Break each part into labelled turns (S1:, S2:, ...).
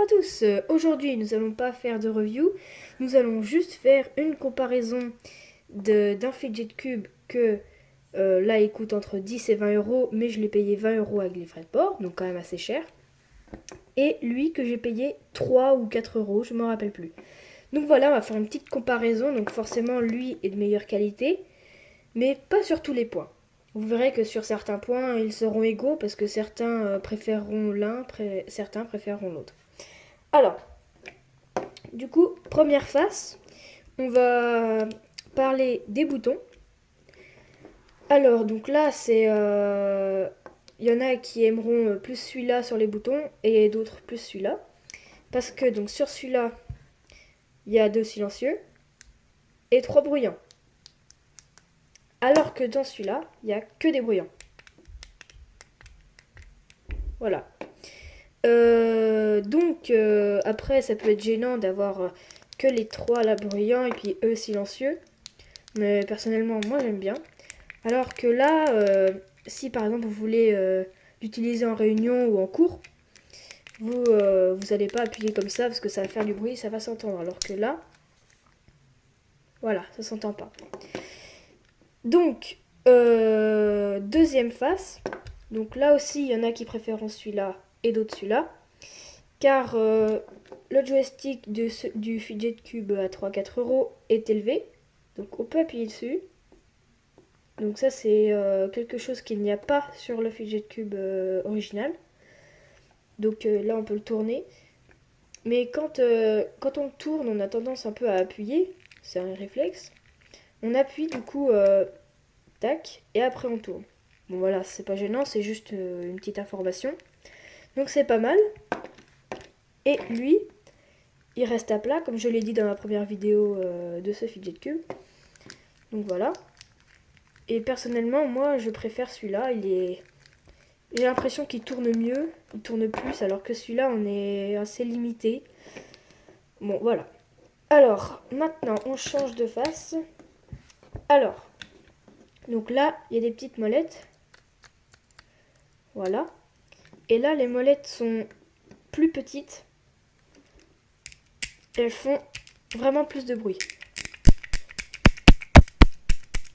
S1: à tous, aujourd'hui nous allons pas faire de review, nous allons juste faire une comparaison d'un fidget cube que là il coûte entre 10 et 20 euros, mais je l'ai payé 20 euros avec les frais de port, donc quand même assez cher. Et lui que j'ai payé 3 ou 4 euros, je m'en rappelle plus. Donc voilà, on va faire une petite comparaison, donc forcément lui est de meilleure qualité, mais pas sur tous les points. Vous verrez que sur certains points ils seront égaux parce que certains préféreront l'un, certains préféreront l'autre. Alors, du coup, première face, on va parler des boutons. Alors, donc là, il y en a qui aimeront plus celui-là sur les boutons et d'autres plus celui-là. Parce que donc sur celui-là, il y a 2 silencieux et 3 bruyants. Alors que dans celui-là, il n'y a que des bruyants. Voilà. Après, ça peut être gênant d'avoir que les 3 là bruyants et puis eux silencieux. Mais personnellement, moi j'aime bien. Alors que là, si par exemple vous voulez l'utiliser en réunion ou en cours, vous n'allez pas appuyer comme ça parce que ça va faire du bruit, ça va s'entendre. Alors que là, voilà, ça s'entend pas. Donc, deuxième face. Donc là aussi, il y en a qui préfèrent celui-là et d'autres celui-là. Car le joystick du fidget cube à 3-4 euros est élevé. Donc on peut appuyer dessus. Donc ça c'est quelque chose qu'il n'y a pas sur le fidget cube original. Donc là on peut le tourner. Mais quand on le tourne, on a tendance un peu à appuyer. C'est un réflexe. On appuie du coup, tac, et après on tourne. Bon voilà, c'est pas gênant, c'est juste une petite information. Donc c'est pas mal. Et lui, il reste à plat, comme je l'ai dit dans ma première vidéo de ce fidget cube. Donc voilà. Et personnellement, moi, je préfère celui-là. J'ai l'impression qu'il tourne mieux, il tourne plus, alors que celui-là, on est assez limité. Bon, voilà. Alors, maintenant, on change de face. Alors, donc là, il y a des petites molettes. Voilà. Et là, les molettes sont plus petites. Elles font vraiment plus de bruit.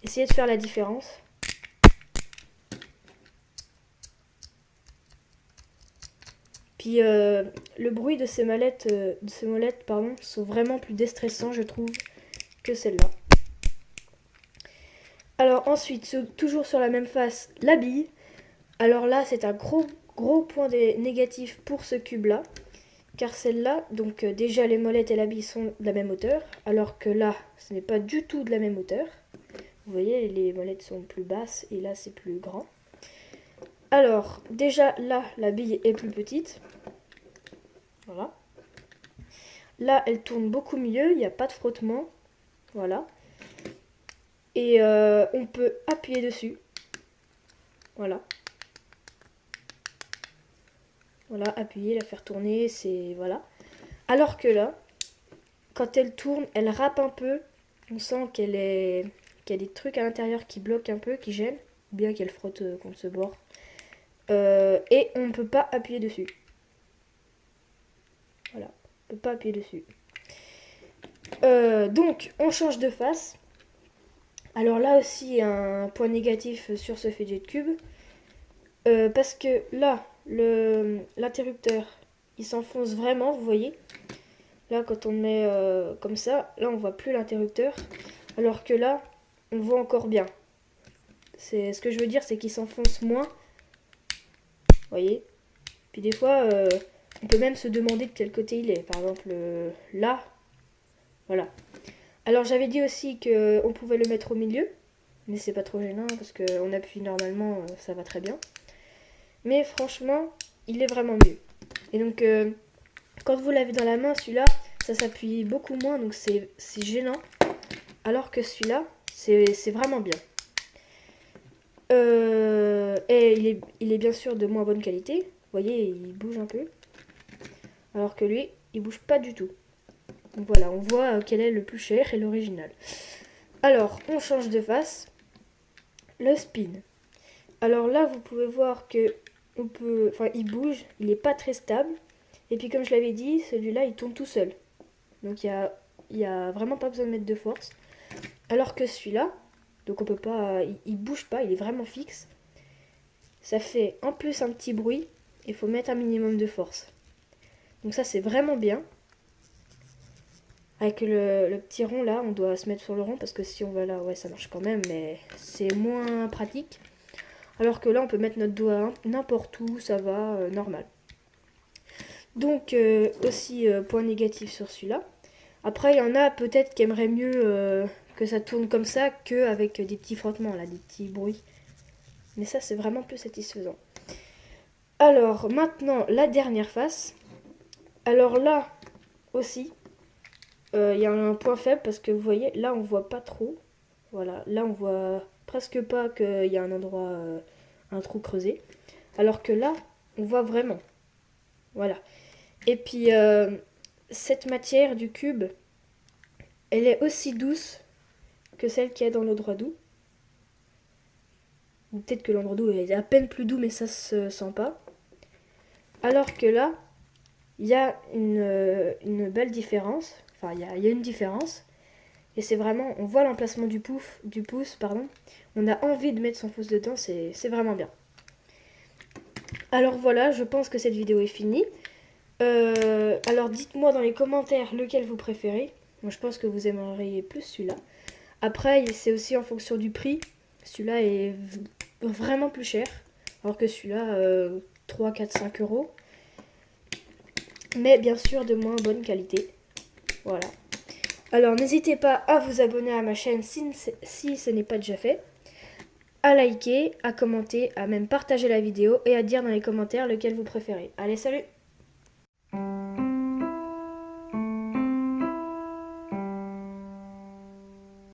S1: Essayez de faire la différence. Puis le bruit de ces molettes, sont vraiment plus déstressants, je trouve, que celles-là. Alors ensuite, toujours sur la même face, la bille. Alors là, c'est un gros point négatif pour ce cube-là. Car celle-là, donc déjà les molettes et la bille sont de la même hauteur. Alors que là, ce n'est pas du tout de la même hauteur. Vous voyez, les molettes sont plus basses et là, c'est plus grand. Alors, déjà là, la bille est plus petite. Voilà. Là, elle tourne beaucoup mieux, il n'y a pas de frottement. Voilà. Et on peut appuyer dessus. Voilà. Voilà, appuyer, la faire tourner, c'est... Voilà. Alors que là, quand elle tourne, elle râpe un peu. On sent qu'il y a des trucs à l'intérieur qui bloquent un peu, qui gênent. Bien qu'elle frotte contre ce bord. Et on ne peut pas appuyer dessus. Voilà, on ne peut pas appuyer dessus. Donc, on change de face. Alors là aussi, un point négatif sur ce fidget cube. Parce que là, l'interrupteur, il s'enfonce vraiment, vous voyez. Là, quand on le met comme ça, là, on voit plus l'interrupteur. Alors que là, on le voit encore bien. Ce que je veux dire, c'est qu'il s'enfonce moins. Vous voyez. Puis des fois, on peut même se demander de quel côté il est. Par exemple, là. Voilà. Alors, j'avais dit aussi qu'on pouvait le mettre au milieu. Mais c'est pas trop gênant parce qu'on appuie normalement, ça va très bien. Mais franchement, il est vraiment mieux. Et donc, quand vous l'avez dans la main, celui-là, ça s'appuie beaucoup moins, donc c'est gênant. Alors que celui-là, c'est vraiment bien. Et il est bien sûr de moins bonne qualité. Vous voyez, il bouge un peu. Alors que lui, il bouge pas du tout. Donc voilà, on voit quel est le plus cher et l'original. Alors, on change de face. Le spin. Alors là, vous pouvez voir que il bouge, il n'est pas très stable. Et puis comme je l'avais dit, celui-là il tourne tout seul. Donc il y a vraiment pas besoin de mettre de force. Alors que celui-là, donc on peut pas, il bouge pas, il est vraiment fixe. Ça fait en plus un petit bruit, il faut mettre un minimum de force. Donc ça c'est vraiment bien. Avec le petit rond là, on doit se mettre sur le rond parce que si on va là, ouais ça marche quand même, mais c'est moins pratique. Alors que là on peut mettre notre doigt n'importe où, ça va, normal. Donc aussi point négatif sur celui-là. Après il y en a peut-être qui aimeraient mieux que ça tourne comme ça qu'avec des petits frottements là, des petits bruits. Mais ça c'est vraiment plus satisfaisant. Alors maintenant la dernière face. Alors là aussi, il y a un point faible parce que vous voyez, là on voit pas trop. Voilà, là on voit presque pas qu'il y a un endroit, un trou creusé. Alors que là, on voit vraiment. Voilà. Et puis cette matière du cube, elle est aussi douce que celle qu'il y a dans l'endroit doux. Ou peut-être que l'endroit doux est à peine plus doux, mais ça se sent pas. Alors que là, il y a une belle différence. Enfin, il y a une différence. Et c'est vraiment, on voit l'emplacement du pouce, pardon. On a envie de mettre son pouce dedans, c'est vraiment bien. Alors voilà, je pense que cette vidéo est finie. Alors dites-moi dans les commentaires lequel vous préférez. Moi je pense que vous aimeriez plus celui-là. Après, c'est aussi en fonction du prix. Celui-là est vraiment plus cher. Alors que celui-là, 3, 4, 5 euros. Mais bien sûr de moins bonne qualité. Voilà. Alors n'hésitez pas à vous abonner à ma chaîne si ce n'est pas déjà fait. À liker, à commenter, à même partager la vidéo et à dire dans les commentaires lequel vous préférez. Allez, salut!